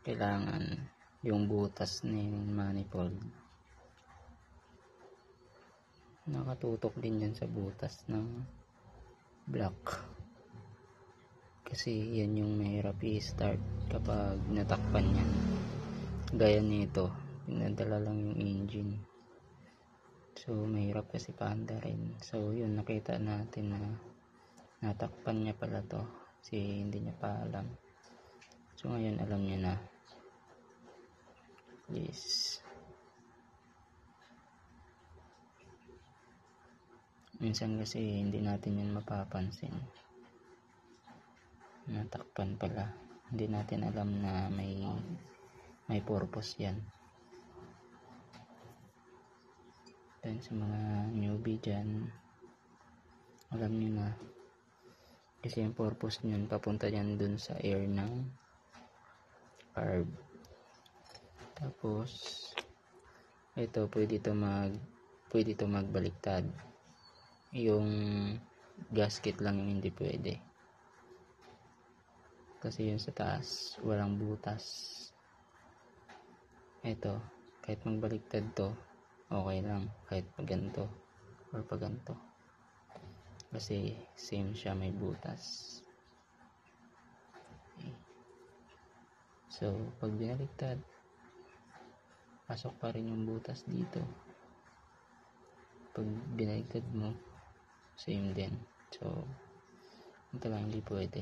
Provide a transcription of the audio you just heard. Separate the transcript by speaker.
Speaker 1: kailangan yung butas ng manifold nakatutok din yan sa butas ng block, kasi yan yung mahirap i-start kapag natakpan yan. Gaya nito, pinadala lang yung engine, so mahirap kasi paanda rin. So yun, nakita natin na natakpan niya pala to kasi hindi niya pa alam. So ngayon alam niya na. Yes. Minsan kasi hindi natin yun mapapansin. Natakpan pala. Hindi natin alam na may purpose yan. Then sa mga newbie dyan, alam nyo na. Kasi yung purpose nyo, papunta yan dun sa air ng carb. Tapos ito, pwede ito magbaliktad. Yung gasket lang yung hindi pwede, kasi yun sa taas walang butas. Ito, kahit magbaliktad to, okay lang, kahit pag ganito or pag ganito, kasi same siya, may butas. Okay. So pag binaliktad, pasok pa rin yung butas dito. Pag binaliktad mo, same din. So ito lang hindi pwede.